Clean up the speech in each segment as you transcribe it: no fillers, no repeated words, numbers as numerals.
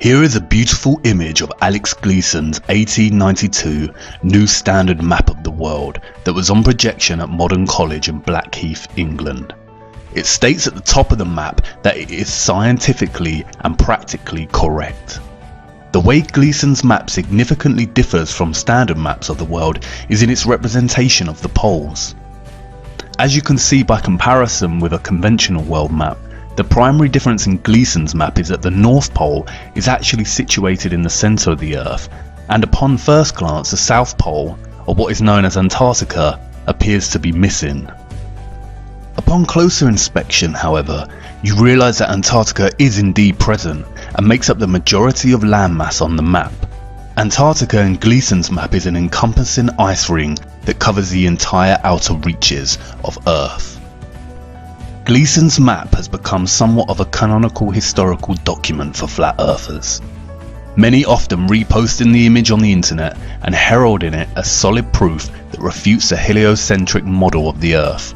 Here is a beautiful image of Alex Gleason's 1892 New Standard Map of the World that was on projection at Modern College in Blackheath, England. It states at the top of the map that it is scientifically and practically correct. The way Gleason's map significantly differs from standard maps of the world is in its representation of the poles. As you can see by comparison with a conventional world map, the primary difference in Gleason's map is that the North Pole is actually situated in the centre of the Earth, and upon first glance the South Pole, or what is known as Antarctica, appears to be missing. Upon closer inspection, however, you realise that Antarctica is indeed present and makes up the majority of landmass on the map. Antarctica in Gleason's map is an encompassing ice ring that covers the entire outer reaches of Earth. Gleason's map has become somewhat of a canonical historical document for flat earthers. Many often reposting the image on the internet and heralding it as solid proof that refutes the heliocentric model of the Earth.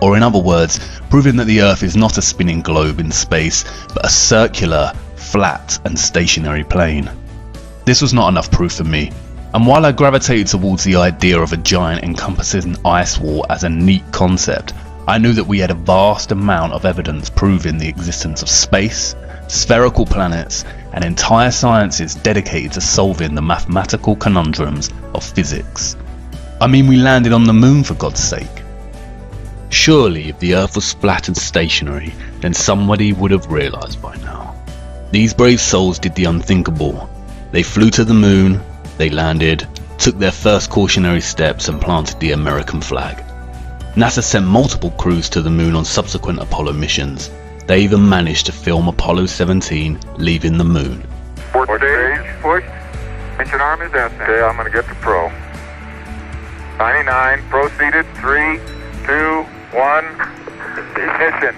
Or in other words, proving that the Earth is not a spinning globe in space, but a circular, flat and stationary plane. This was not enough proof for me, and while I gravitated towards the idea of a giant encompassing ice wall as a neat concept, I knew that we had a vast amount of evidence proving the existence of space, spherical planets, and entire sciences dedicated to solving the mathematical conundrums of physics. I mean, we landed on the moon, for God's sake. Surely if the Earth was flat and stationary, then somebody would have realised by now. These brave souls did the unthinkable. They flew to the moon, they landed, took their first cautionary steps and planted the American flag. NASA sent multiple crews to the moon on subsequent Apollo missions. They even managed to film Apollo 17 leaving the moon. Stage pushed. Mission arm is out. Okay, I'm going to get the pro. 99 proceeded. 3, 2, 1. Ignition.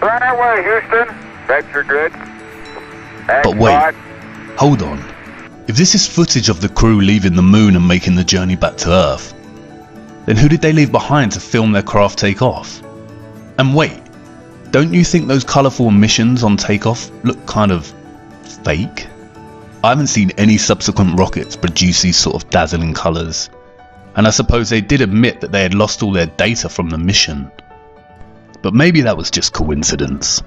Right away, Houston. That's your good. But wait, hold on. If this is footage of the crew leaving the moon and making the journey back to Earth, then who did they leave behind to film their craft take off? And wait, don't you think those colourful emissions on takeoff look kind of fake? I haven't seen any subsequent rockets produce these sort of dazzling colours, and I suppose they did admit that they had lost all their data from the mission. But maybe that was just coincidence.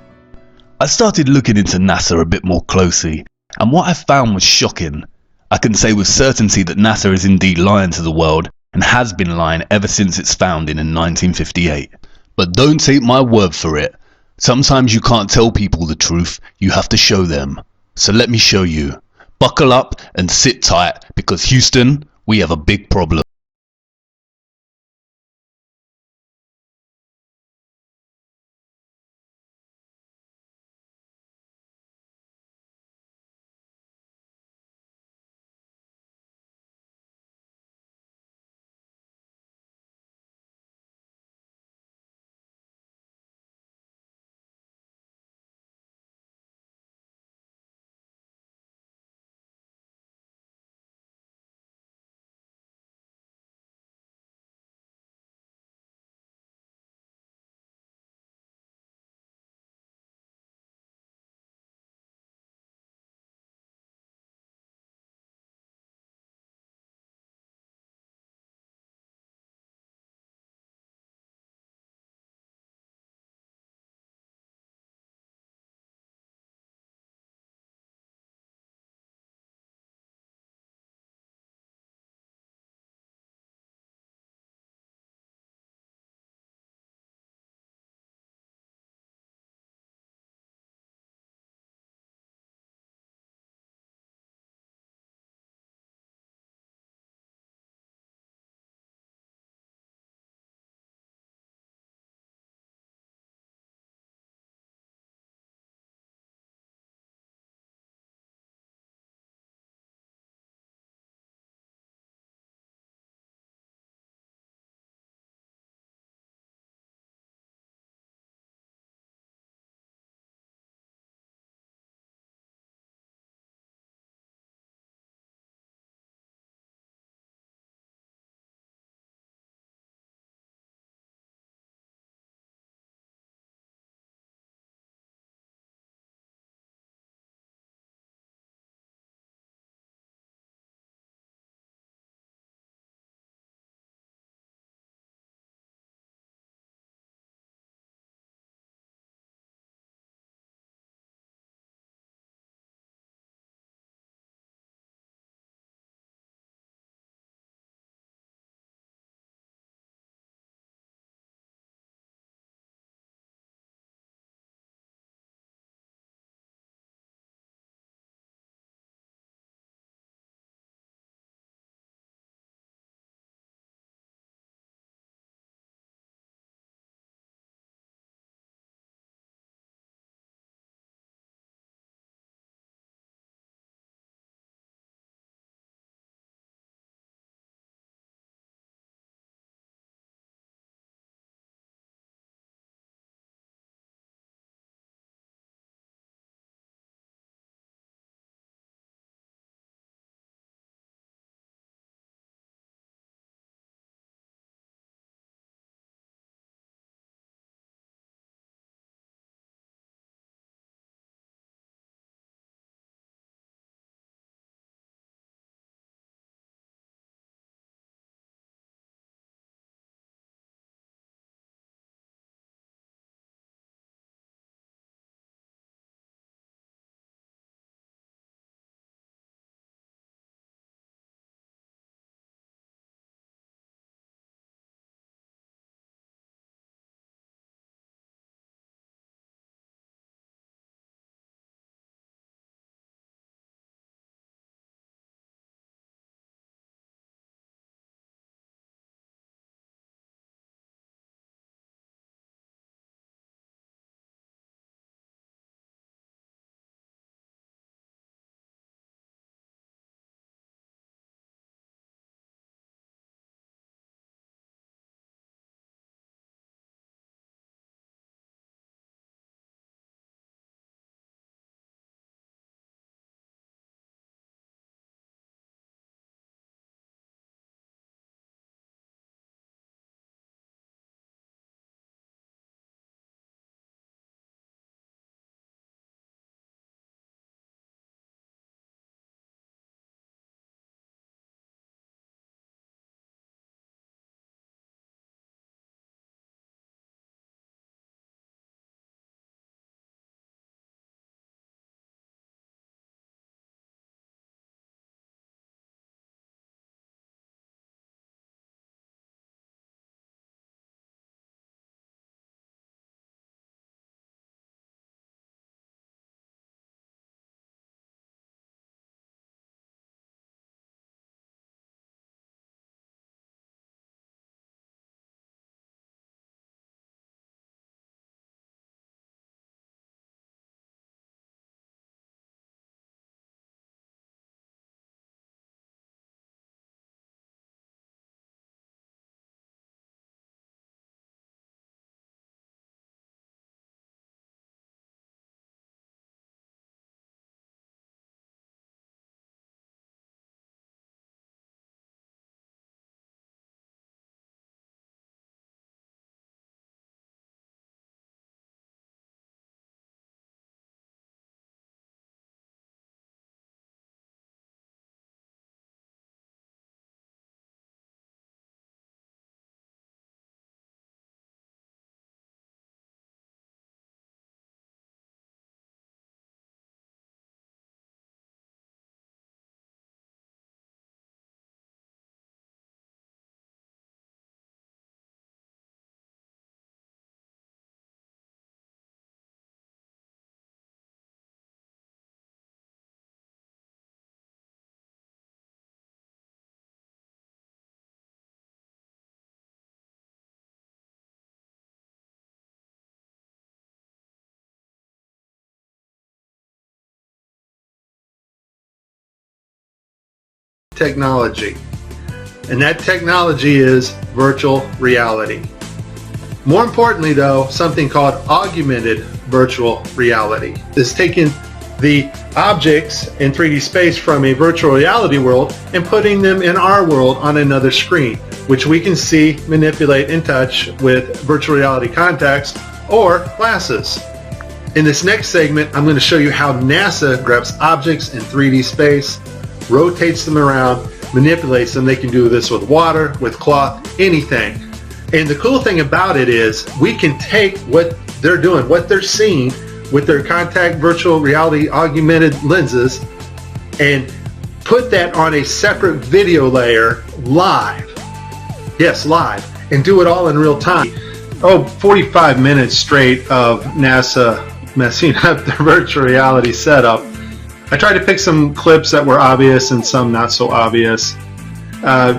I started looking into NASA a bit more closely, and what I found was shocking. I can say with certainty that NASA is indeed lying to the world, and has been lying ever since its founding in 1958. But don't take my word for it. Sometimes you can't tell people the truth, you have to show them. So let me show you. Buckle up and sit tight, because Houston, we have a big problem. technology, and that technology is virtual reality. More importantly though, something called augmented virtual reality is taking the objects in 3D space from a virtual reality world and putting them in our world on another screen, which we can see, manipulate, and touch with virtual reality contacts or glasses. In this next segment, I'm going to show you how NASA grabs objects in 3D space, rotates them around, manipulates them. They can do this with water, with cloth, anything. And the cool thing about it is we can take what they're doing, what they're seeing with their contact virtual reality augmented lenses, and put that on a separate video layer live. Yes, live. And do it all in real time. 45 minutes straight of NASA messing up their virtual reality setup. I tried to pick some clips that were obvious and some not so obvious.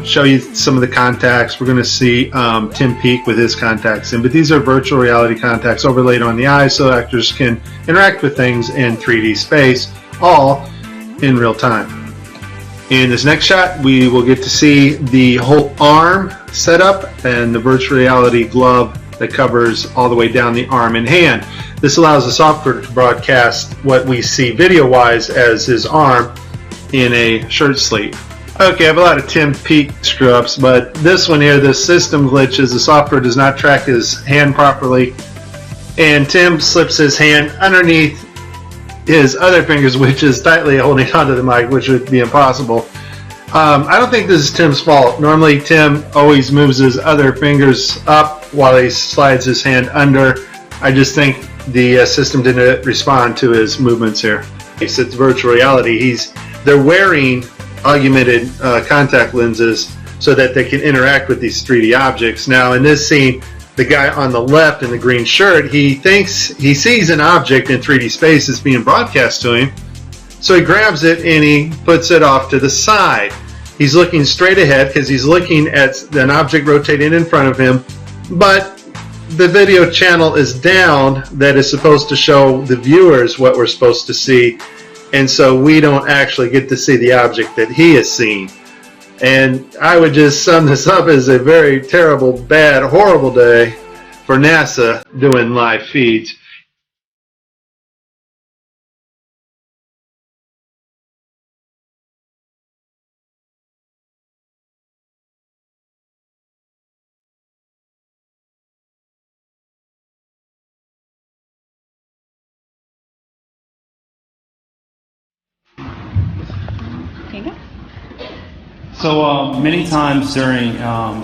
Show you some of the contacts. We're going to see Tim Peake with his contacts in, but these are virtual reality contacts overlaid on the eyes so actors can interact with things in 3D space, all in real time. In this next shot, we will get to see the whole arm setup and the virtual reality glove that covers all the way down the arm and hand. This allows the software to broadcast what we see video-wise as his arm in a shirt sleeve. Okay, I have a lot of Tim Peake screw-ups, but this one here, this system glitches. The software does not track his hand properly, and Tim slips his hand underneath his other fingers, which is tightly holding onto the mic, which would be impossible. I don't think this is Tim's fault. Normally, Tim always moves his other fingers up while he slides his hand under. I just think the system didn't respond to his movements here. It's virtual reality. They're wearing augmented contact lenses so that they can interact with these 3D objects. Now, in this scene, the guy on the left in the green shirt, he thinks he sees an object in 3D space that's being broadcast to him. So he grabs it and he puts it off to the side. He's looking straight ahead because he's looking at an object rotating in front of him, but the video channel is down that is supposed to show the viewers what we're supposed to see, and so we don't actually get to see the object that he is seeing. And I would just sum this up as a very terrible, bad, horrible day for NASA doing live feeds. So many times during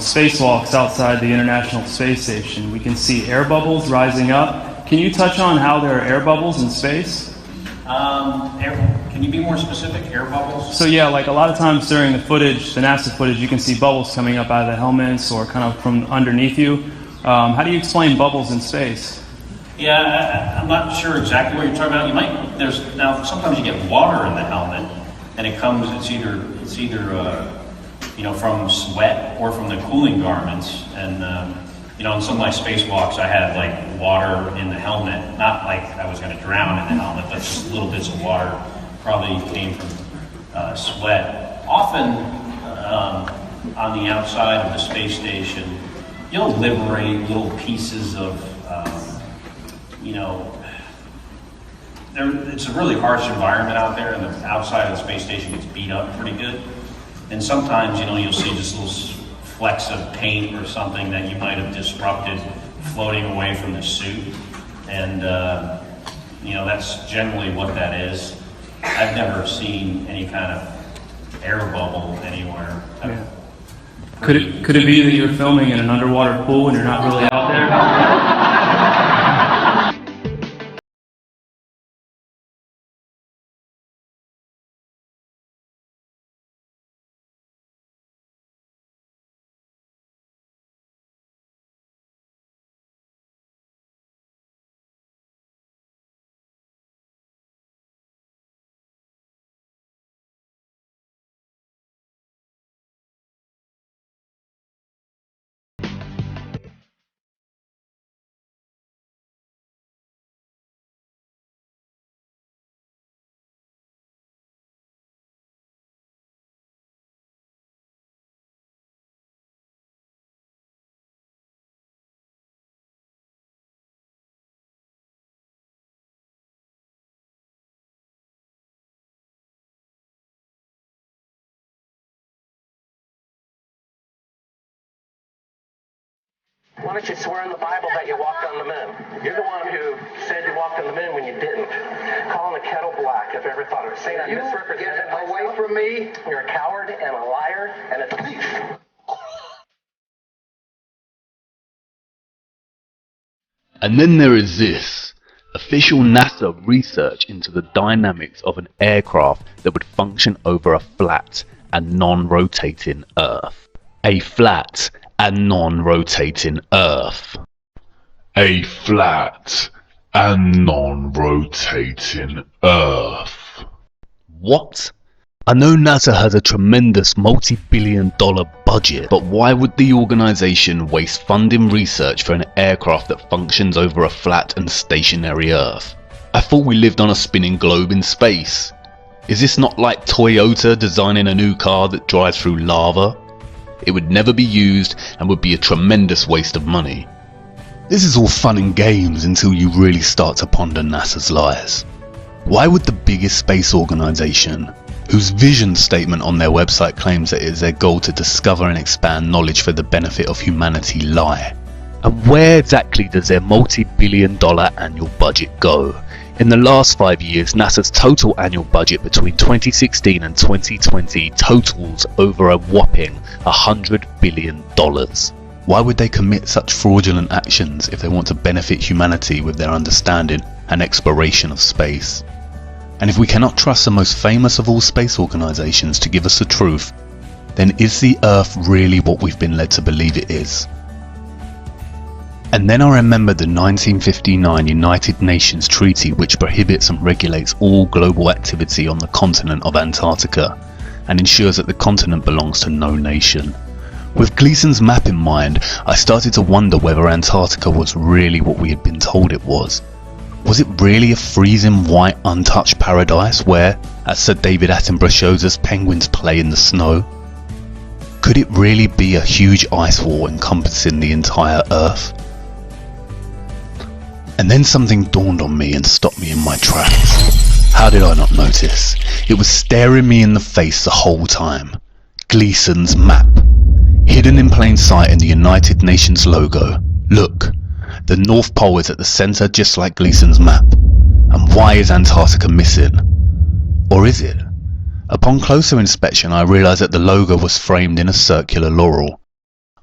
spacewalks outside the International Space Station, we can see air bubbles rising up. Can you touch on how there are air bubbles in space? Can you be more specific? Air bubbles? So yeah, like a lot of times during the footage, the NASA footage, you can see bubbles coming up out of the helmets or kind of from underneath you. How do you explain bubbles in space? Yeah, I'm not sure exactly what you're talking about. Now sometimes you get water in the helmet, and it's either from sweat or from the cooling garments. And in some of my spacewalks, I had like water in the helmet. Not like I was going to drown in the helmet, but just little bits of water probably came from sweat. Often on the outside of the space station, you'll liberate little pieces of, it's a really harsh environment out there, and the outside of the space station gets beat up pretty good. And sometimes, you'll see just little flecks of paint or something that you might have disrupted floating away from the suit. And, that's generally what that is. I've never seen any kind of air bubble anywhere. Yeah. Could it be that you're filming in an underwater pool and you're not really out there? Why don't you swear in the Bible that you walked on the moon? You're the one who said you walked on the moon when you didn't. Calling the kettle black, if ever thought of it. Saying I misrepresented myself. Away from me. You're a coward and a liar and a thief. And then there is this. Official NASA research into the dynamics of an aircraft that would function over a flat and non-rotating Earth. A flat and non-rotating Earth. A flat and non-rotating Earth. What? I know NASA has a tremendous multi-billion-dollar budget, but why would the organisation waste funding research for an aircraft that functions over a flat and stationary Earth? I thought we lived on a spinning globe in space. Is this not like Toyota designing a new car that drives through lava? It would never be used and would be a tremendous waste of money. This is all fun and games until you really start to ponder NASA's lies. Why would the biggest space organisation, whose vision statement on their website claims that it is their goal to discover and expand knowledge for the benefit of humanity, lie? And where exactly does their multi-billion-dollar annual budget go? In the last 5 years, NASA's total annual budget between 2016 and 2020 totals over a whopping $100 billion. Why would they commit such fraudulent actions if they want to benefit humanity with their understanding and exploration of space? And if we cannot trust the most famous of all space organisations to give us the truth, then is the Earth really what we've been led to believe it is? And then I remembered the 1959 United Nations Treaty, which prohibits and regulates all global activity on the continent of Antarctica and ensures that the continent belongs to no nation. With Gleason's map in mind, I started to wonder whether Antarctica was really what we had been told it was. Was it really a freezing white untouched paradise where, as Sir David Attenborough shows us, penguins play in the snow? Could it really be a huge ice wall encompassing the entire Earth? And then something dawned on me and stopped me in my tracks. How did I not notice? It was staring me in the face the whole time. Gleason's map. Hidden in plain sight in the United Nations logo. Look, the North Pole is at the centre just like Gleason's map. And why is Antarctica missing? Or is it? Upon closer inspection I realised that the logo was framed in a circular laurel.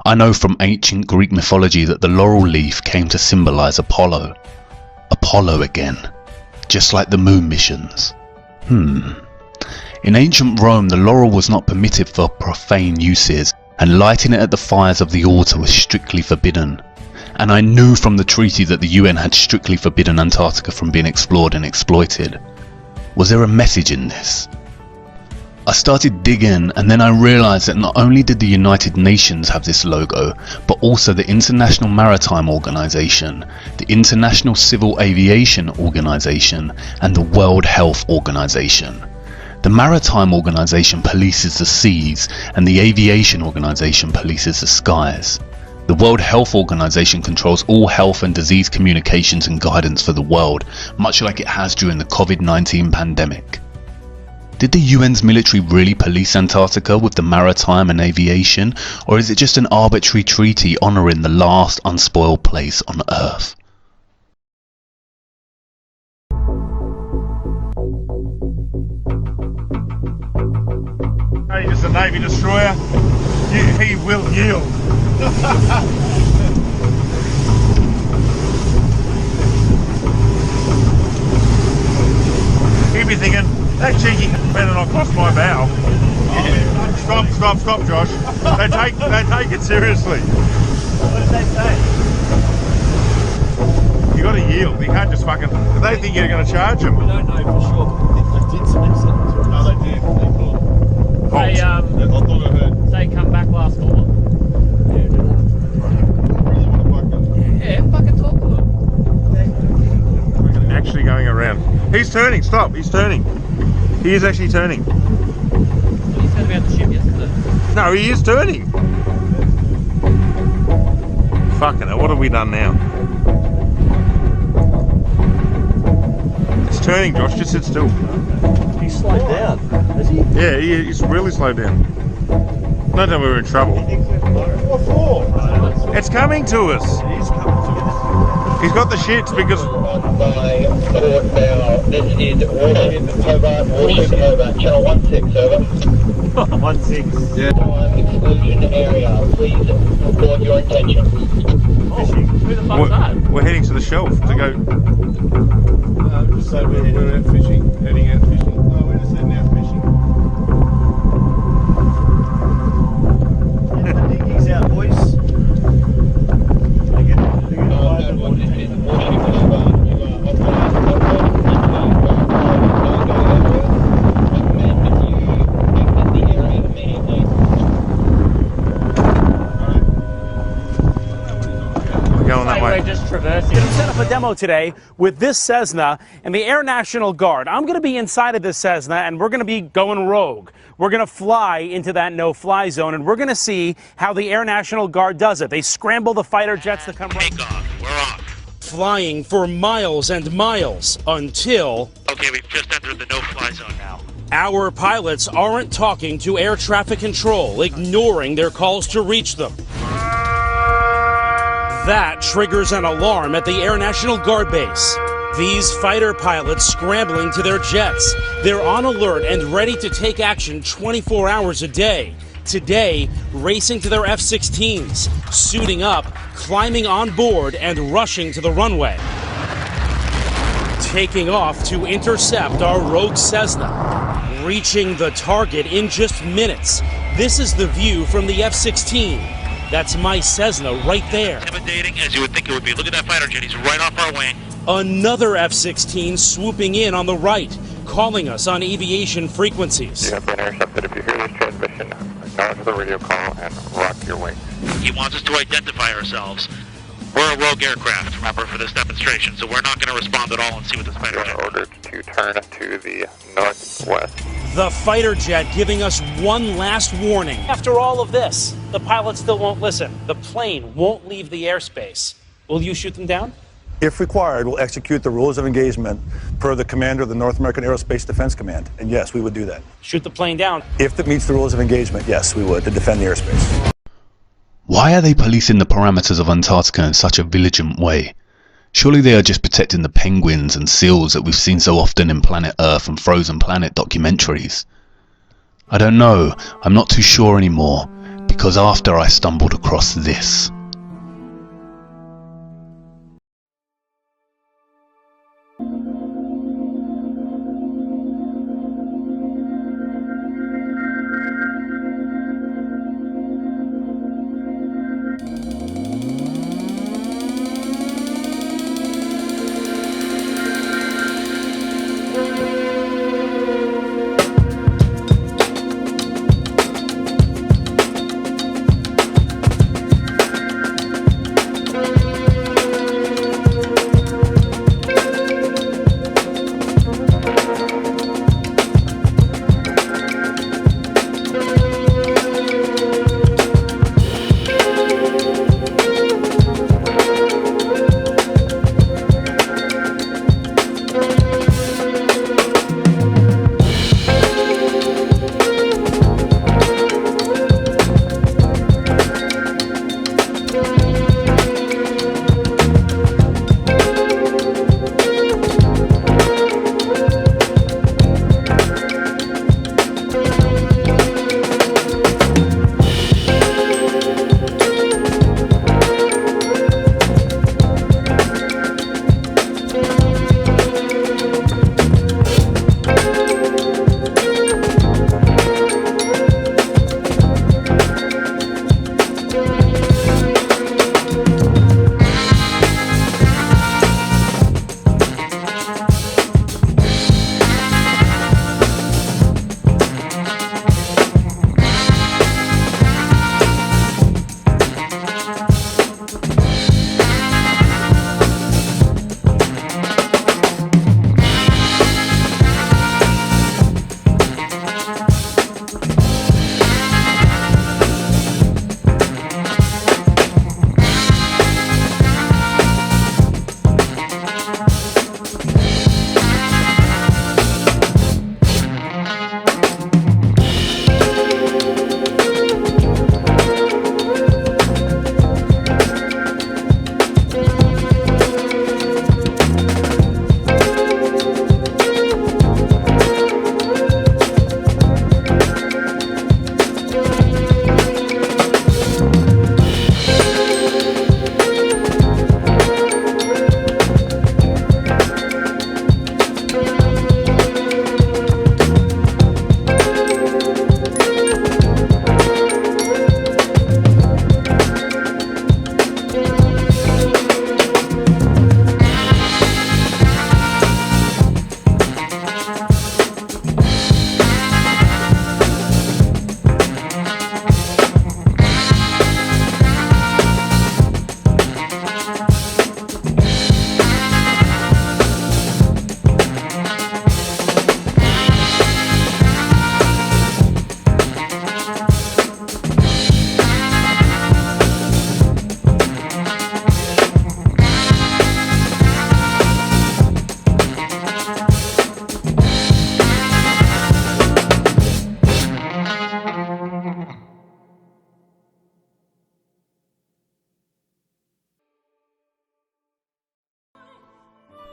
I know from ancient Greek mythology that the laurel leaf came to symbolise Apollo. Apollo again, just like the moon missions. In ancient Rome, the laurel was not permitted for profane uses, and lighting it at the fires of the altar was strictly forbidden. And I knew from the treaty that the UN had strictly forbidden Antarctica from being explored and exploited. Was there a message in this? I started digging, and then I realised that not only did the United Nations have this logo, but also the International Maritime Organization, the International Civil Aviation Organization, and the World Health Organization. The Maritime Organization polices the seas, and the Aviation Organization polices the skies. The World Health Organization controls all health and disease communications and guidance for the world, much like it has during the COVID-19 pandemic. Did the UN's military really police Antarctica with the maritime and aviation, or is it just an arbitrary treaty honouring the last unspoiled place on Earth? Hey, just a Navy destroyer. He will yield. He'd be thinking, that cheeky better not cross my bow. Stop, Josh. They take it seriously. What did they say? You got to yield. You can't just fucking. They think you're going to charge them. We don't know for sure, but they did say something. No, they did. They thought. They come back last call. Yeah, fucking talk to them. Actually going around. He's turning. Stop. He's turning. He is actually turning. He said about the ship yesterday. No, he is turning. Fucking hell, what have we done now? It's turning, Josh. Just sit still. He's slowed down, has he? Yeah, he's really slowed down. Not that we were in trouble. What for? It's coming to us. He's got the shits because... This is Warship Hobart, Warship Hobart, channel 16, over. 16. Yeah. Exclusion area, please report your intentions. Who the fuck's that? We're heading to the shelf to go... Just say we're out fishing, heading out fishing. Oh, we're just heading out fishing. Get the dinghies out, boys. We're just traversing. I'm set up a demo today with this Cessna and the Air National Guard. I'm going to be inside of this Cessna and we're going to be going rogue. We're going to fly into that no-fly zone and we're going to see how the Air National Guard does it. They scramble the fighter jets to come right. Take off. We're off. Flying for miles and miles until... Okay, we've just entered the no-fly zone now. Our pilots aren't talking to air traffic control, ignoring their calls to reach them. That triggers an alarm at the Air National Guard base. These fighter pilots scrambling to their jets. They're on alert and ready to take action 24 hours a day. Today, racing to their F-16s, suiting up, climbing on board, and rushing to the runway. Taking off to intercept our rogue Cessna. Reaching the target in just minutes. This is the view from the F-16. That's my Cessna right there. Intimidating as you would think it would be. Look at that fighter jet. He's right off our wing. Another F-16 swooping in on the right, calling us on aviation frequencies. You have been intercepted. If you hear this transmission, acknowledge the radio call and rock your wings. He wants us to identify ourselves. We're a rogue aircraft, remember, for this demonstration, so we're not going to respond at all and see what this fighter jet... You are ordered to turn to the northwest. The fighter jet giving us one last warning. After all of this, the pilots still won't listen. The plane won't leave the airspace. Will you shoot them down? If required, we'll execute the rules of engagement per the commander of the North American Aerospace Defense Command. And yes, we would do that. Shoot the plane down. If it meets the rules of engagement, yes, we would, to defend the airspace. Why are they policing the parameters of Antarctica in such a vigilant way? Surely they are just protecting the penguins and seals that we've seen so often in Planet Earth and Frozen Planet documentaries. I don't know, I'm not too sure anymore, because after I stumbled across this.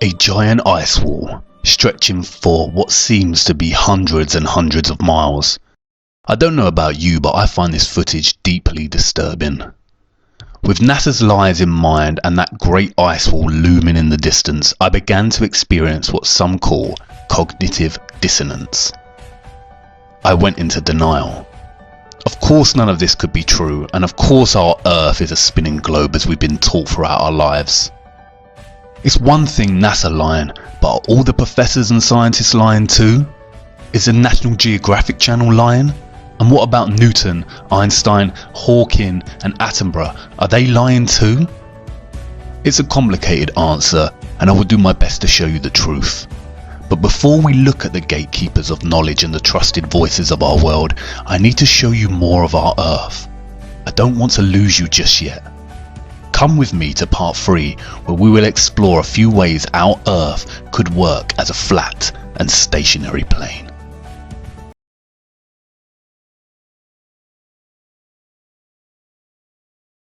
A giant ice wall, stretching for what seems to be hundreds and hundreds of miles. I don't know about you, but I find this footage deeply disturbing. With NASA's lies in mind and that great ice wall looming in the distance, I began to experience what some call cognitive dissonance. I went into denial. Of course none of this could be true, and of course our Earth is a spinning globe as we've been taught throughout our lives. It's one thing NASA lying, but are all the professors and scientists lying too? Is the National Geographic Channel lying? And what about Newton, Einstein, Hawking and Attenborough? Are they lying too? It's a complicated answer, and I will do my best to show you the truth. But before we look at the gatekeepers of knowledge and the trusted voices of our world, I need to show you more of our Earth. I don't want to lose you just yet. Come with me to part 3, where we will explore a few ways our Earth could work as a flat and stationary plane.